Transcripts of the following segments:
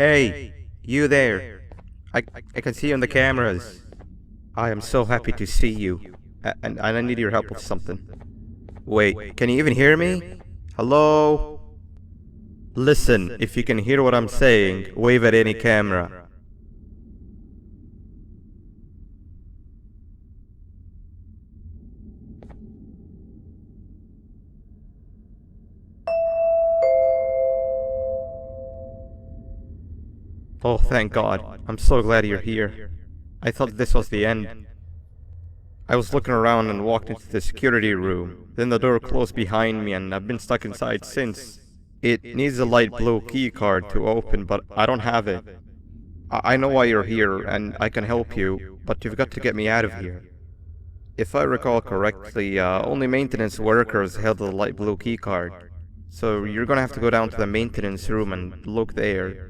Hey, you there. I can see you on the cameras. I am so happy to see you. And I need your help with something. Wait, can you even hear me? Hello? Listen, if you can hear what I'm saying, wave at any camera. Oh, thank God. I'm so glad you're here. I thought this was the end. I was looking around and walked into the security room. Then the door closed behind me and I've been stuck inside since. It needs a light blue key card to open, but I don't have it. I know why you're here and I can help you, but you've got to get me out of here. If I recall correctly, only maintenance workers held the light blue key card. So you're gonna have to go down to the maintenance room and look there.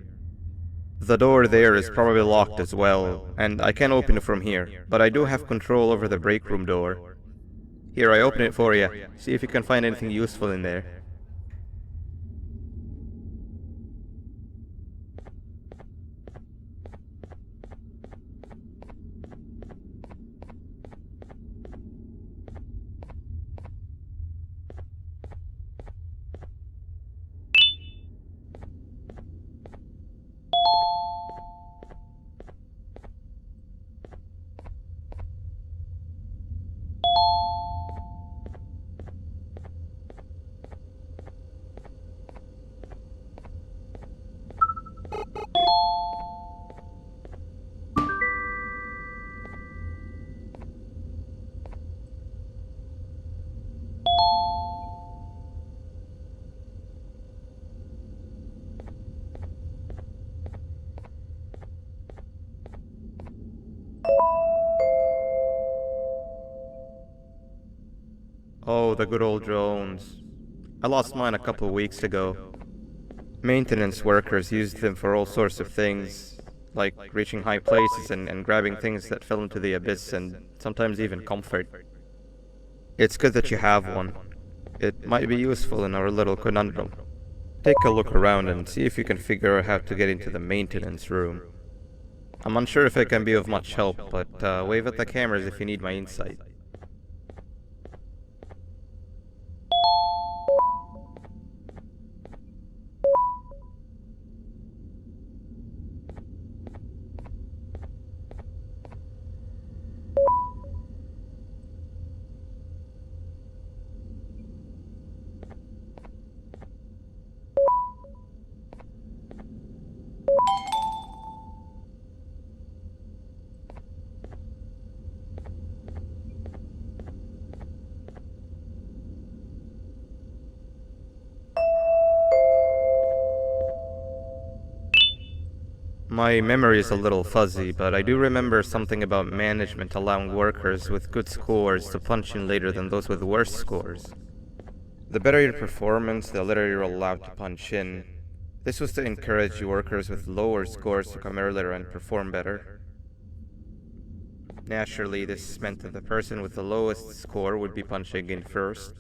The door there is probably locked as well, and I can't open it from here, but I do have control over the break room door. Here, I open it for you. See if you can find anything useful in there. Oh, the good old drones. I lost mine a couple of weeks ago. Maintenance workers used them for all sorts of things, like reaching high places and grabbing things that fell into the abyss and sometimes even comfort. It's good that you have one. It might be useful in our little conundrum. Take a look around and see if you can figure out how to get into the maintenance room. I'm unsure if it can be of much help, but wave at the cameras if you need my insight. My memory is a little fuzzy, but I do remember something about management allowing workers with good scores to punch in later than those with worse scores. The better your performance, the later you're allowed to punch in. This was to encourage workers with lower scores to come earlier and perform better. Naturally, this meant that the person with the lowest score would be punching in first.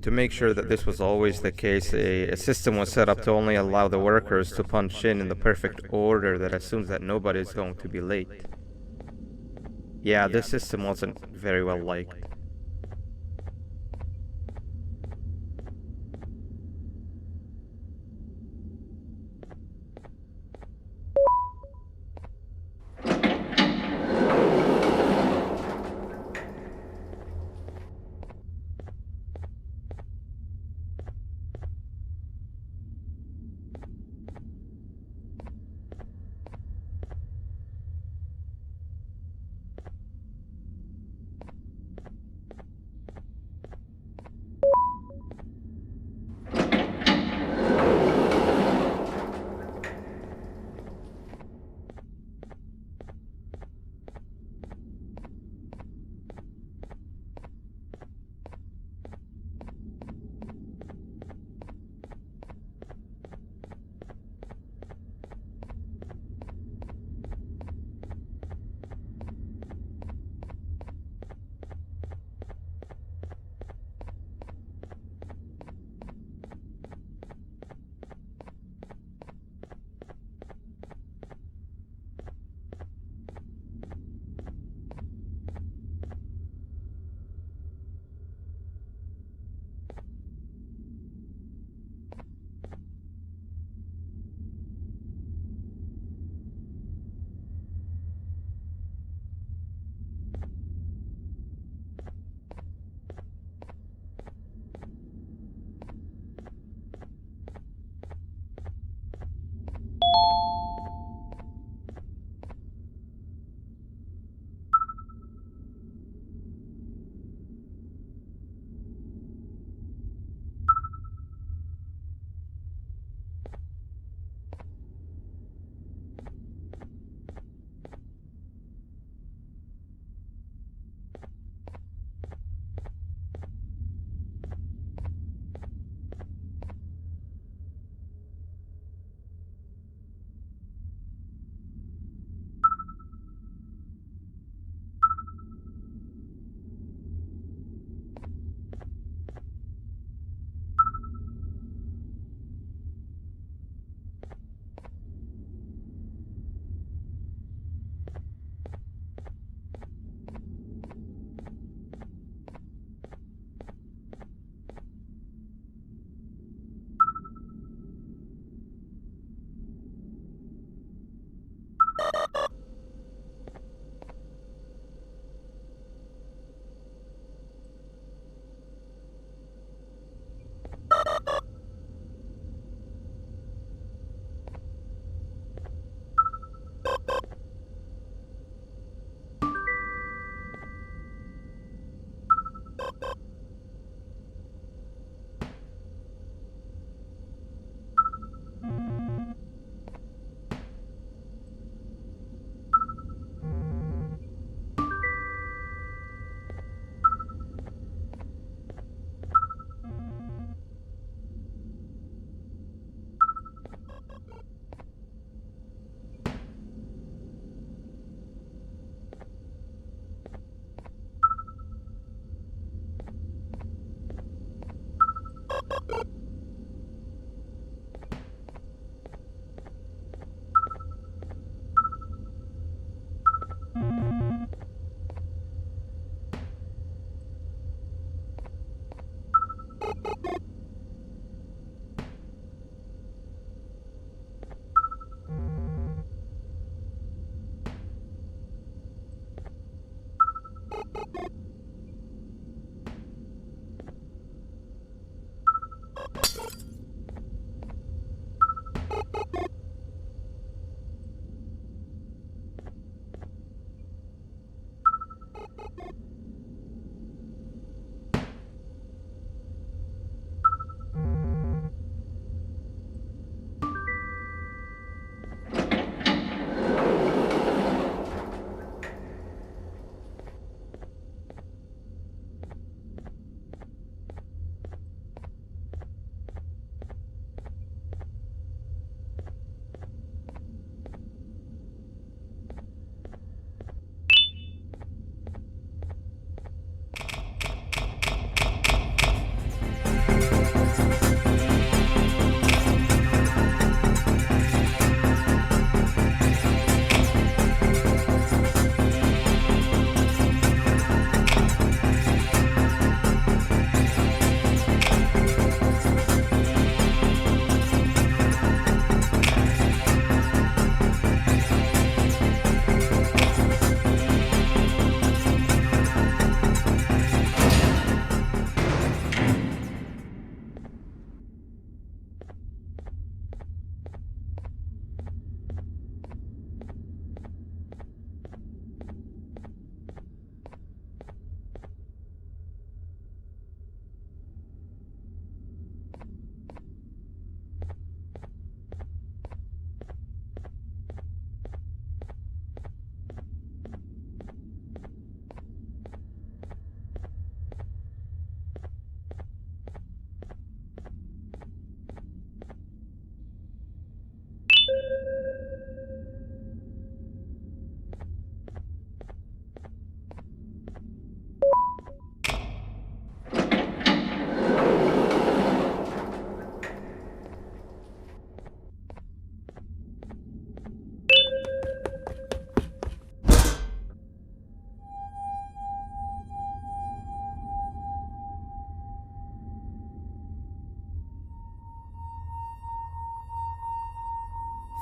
To make sure that this was always the case, a system was set up to only allow the workers to punch in the perfect order that assumes that nobody is going to be late. Yeah, this system wasn't very well liked.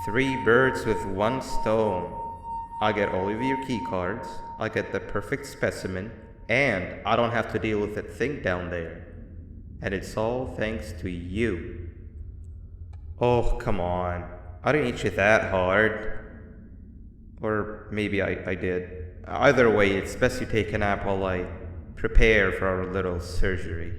3 birds with 1 stone. I'll get all of your key cards, I'll get the perfect specimen, and I don't have to deal with that thing down there. And it's all thanks to you. Oh, come on. I didn't hit you that hard. Or maybe I did. Either way, it's best you take a nap while I prepare for our little surgery.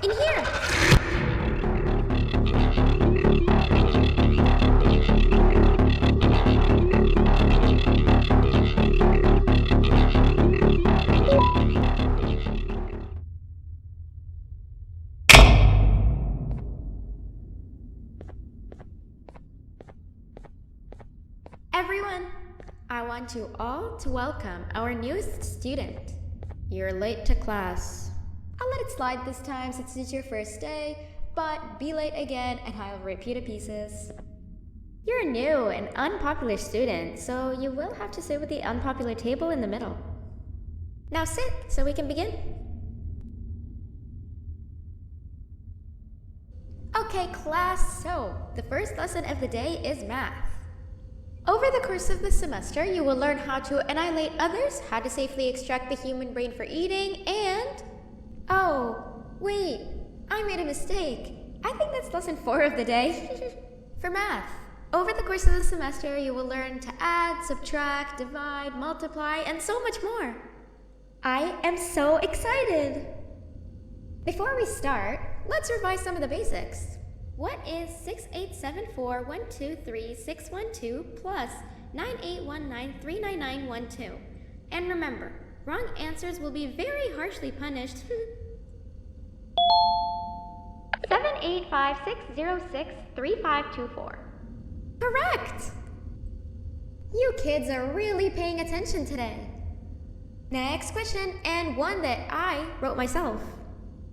In here! Everyone, I want you all to welcome our newest student. You're late to class. I'll let it slide this time since it's your first day, but be late again and I'll rip you to pieces. You're a new and unpopular student, so you will have to sit with the unpopular table in the middle. Now sit so we can begin. Okay, class, so the first lesson of the day is math. Over the course of the semester, you will learn how to annihilate others, how to safely extract the human brain for eating, and... Oh, wait, I made a mistake. I think that's lesson 4 of the day. For math, over the course of the semester, you will learn to add, subtract, divide, multiply, and so much more. I am so excited! Before we start, let's revise some of the basics. What is 6874123612 plus 9819399912? And remember, wrong answers will be very harshly punished. 785-606-3524. Correct! You kids are really paying attention today. Next question, and one that I wrote myself.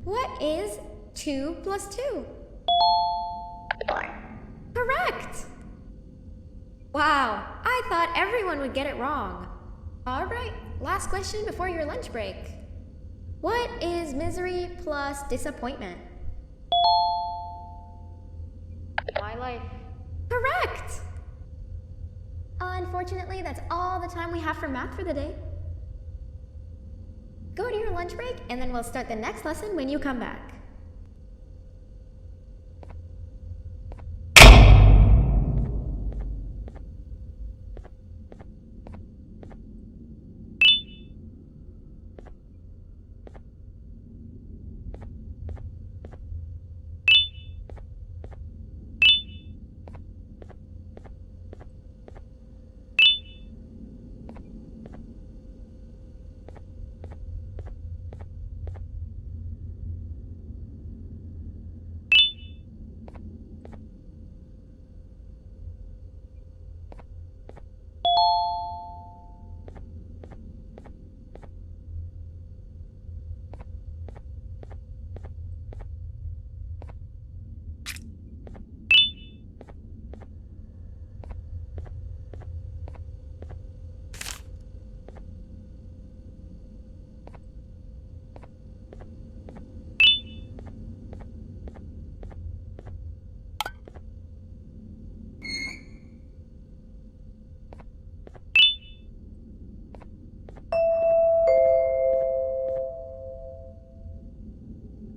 What is 2 plus 2? 4. Correct! Wow, I thought everyone would get it wrong. Alright, last question before your lunch break. What is misery plus disappointment? My life. Correct! Unfortunately, that's all the time we have for math for the day. Go to your lunch break, and then we'll start the next lesson when you come back.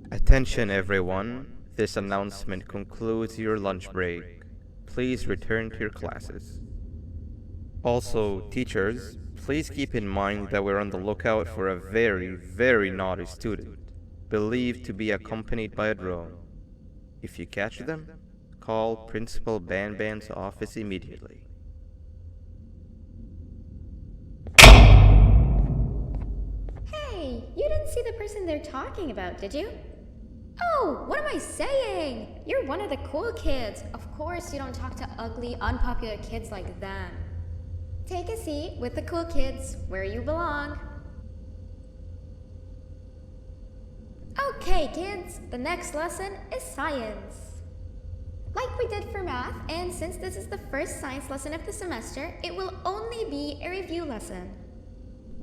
Attention everyone, this announcement concludes your lunch break. Please return to your classes. Also, teachers, please keep in mind that we're on the lookout for a very, very naughty student, believed to be accompanied by a drone. If you catch them, call Principal Banban's office immediately. Hey, you didn't see the person they're talking about, did you? Oh, what am I saying? You're one of the cool kids. Of course you don't talk to ugly, unpopular kids like them. Take a seat with the cool kids, where you belong. Okay, kids, the next lesson is science. Like we did for math, and since this is the first science lesson of the semester, it will only be a review lesson.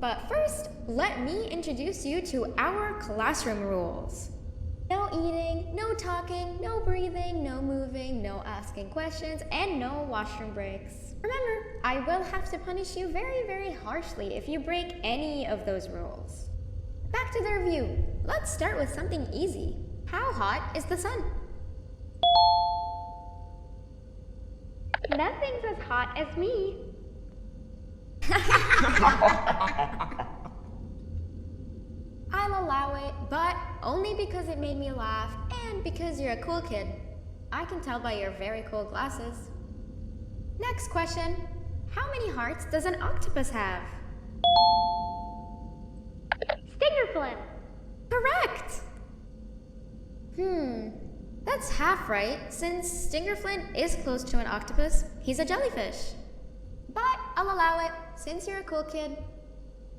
But first, let me introduce you to our classroom rules. No eating, no talking, no breathing, no moving, no asking questions, and no washroom breaks. Remember, I will have to punish you very, very harshly if you break any of those rules. Back to the review. Let's start with something easy. How hot is the sun? Nothing's as hot as me. I'll allow it, but only because it made me laugh and because you're a cool kid. I can tell by your very cool glasses. Next question. How many hearts does an octopus have? Stingerflint. Correct! That's half right, since Stingerflint is close to an octopus. He's a jellyfish. But I'll allow it, since you're a cool kid.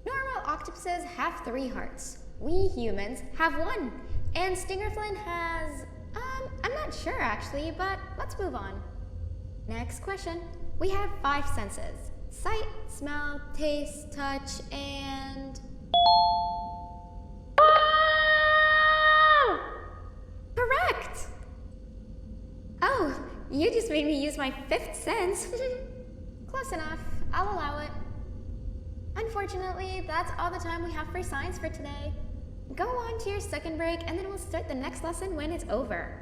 Normal octopuses have 3 hearts. We humans have 1. And Stingerflint has... I'm not sure actually, but let's move on. Next question. We have 5 senses: sight, smell, taste, touch, and... Correct! Oh, you just made me use my 5th sense. Close enough. I'll allow it. Unfortunately, that's all the time we have for science for today. Go on to your second break, and then we'll start the next lesson when it's over.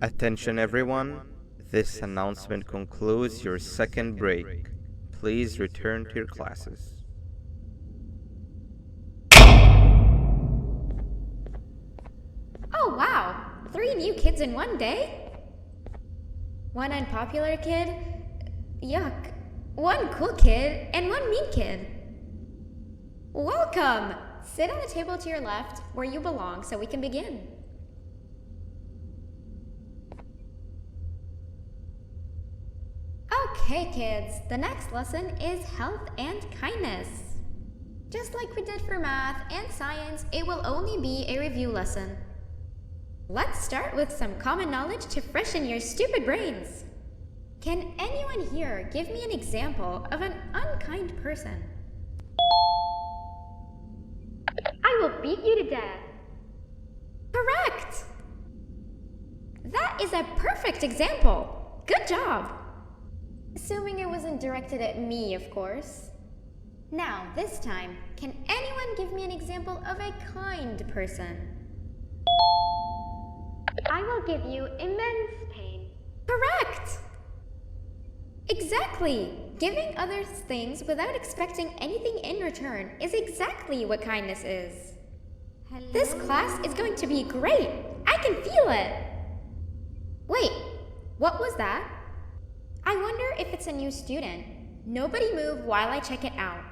Attention everyone, this announcement concludes your second break. Please return to your classes. Oh wow! 3 new kids in one day? 1 unpopular kid? Yuck. 1 cool kid and 1 mean kid. Welcome! Sit on the table to your left, where you belong, so we can begin. Okay kids, the next lesson is health and kindness. Just like we did for math and science, it will only be a review lesson. Let's start with some common knowledge to freshen your stupid brains. Can anyone here give me an example of an unkind person? I will beat you to death. Correct! That is a perfect example. Good job. Assuming it wasn't directed at me, of course. Now, this time, can anyone give me an example of a kind person? I will give you immense pain. Correct! Exactly! Giving others things without expecting anything in return is exactly what kindness is. Hello? This class is going to be great! I can feel it! Wait, what was that? I wonder if it's a new student. Nobody move while I check it out.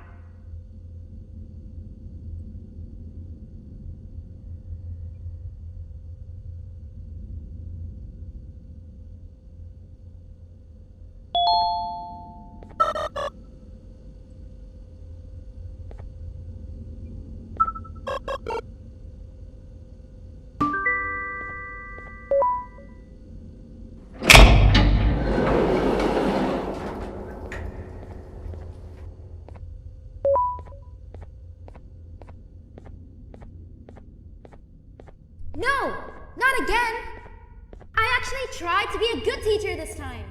No, not again. I actually tried to be a good teacher this time.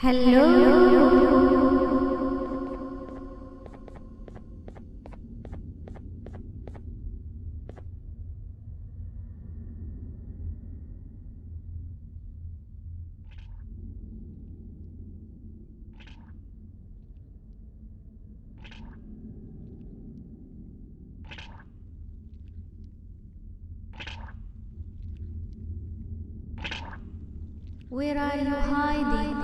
Hello. Where are you hiding?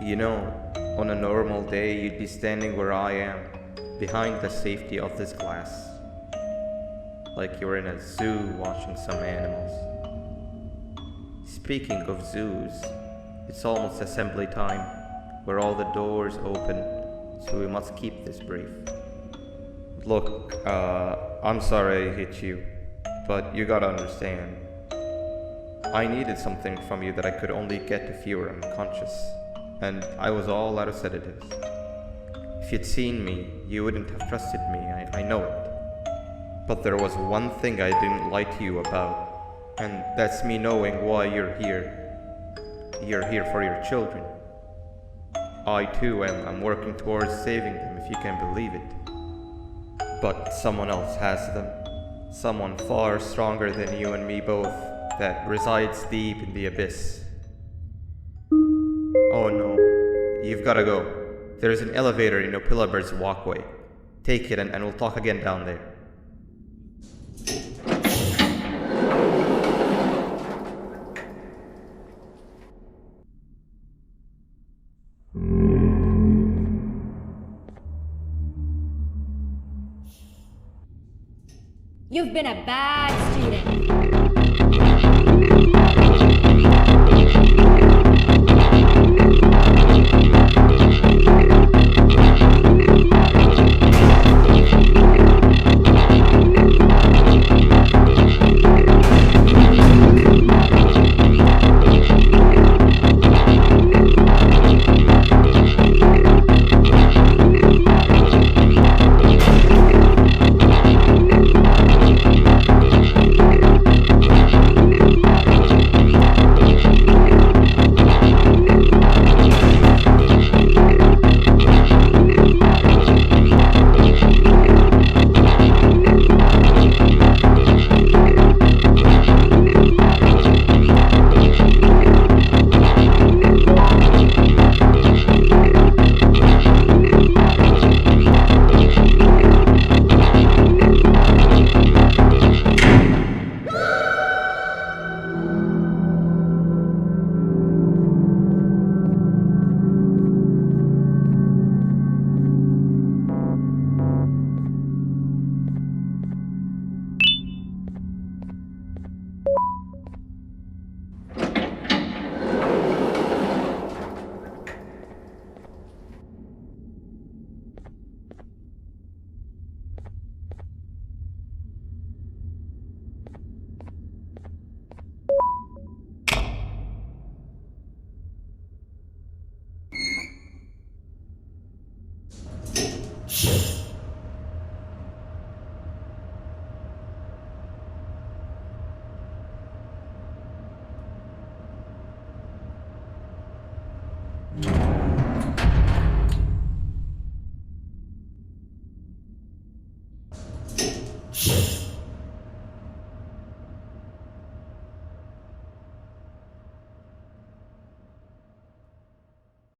You know, on a normal day you'd be standing where I am, behind the safety of this glass. Like you're in a zoo watching some animals. Speaking of zoos, it's almost assembly time, where all the doors open, so we must keep this brief. Look, I'm sorry I hit you, but you gotta understand. I needed something from you that I could only get if you were unconscious, and I was all out of sedatives. If you'd seen me, you wouldn't have trusted me, I know it. But there was one thing I didn't lie to you about, and that's me knowing why you're here. You're here for your children. I too am working towards saving them, if you can believe it. But someone else has them. Someone far stronger than you and me both, that resides deep in the abyss. Oh no, you've gotta go. There's an elevator in Opillabird's walkway. Take it and we'll talk again down there. You've been a bad student.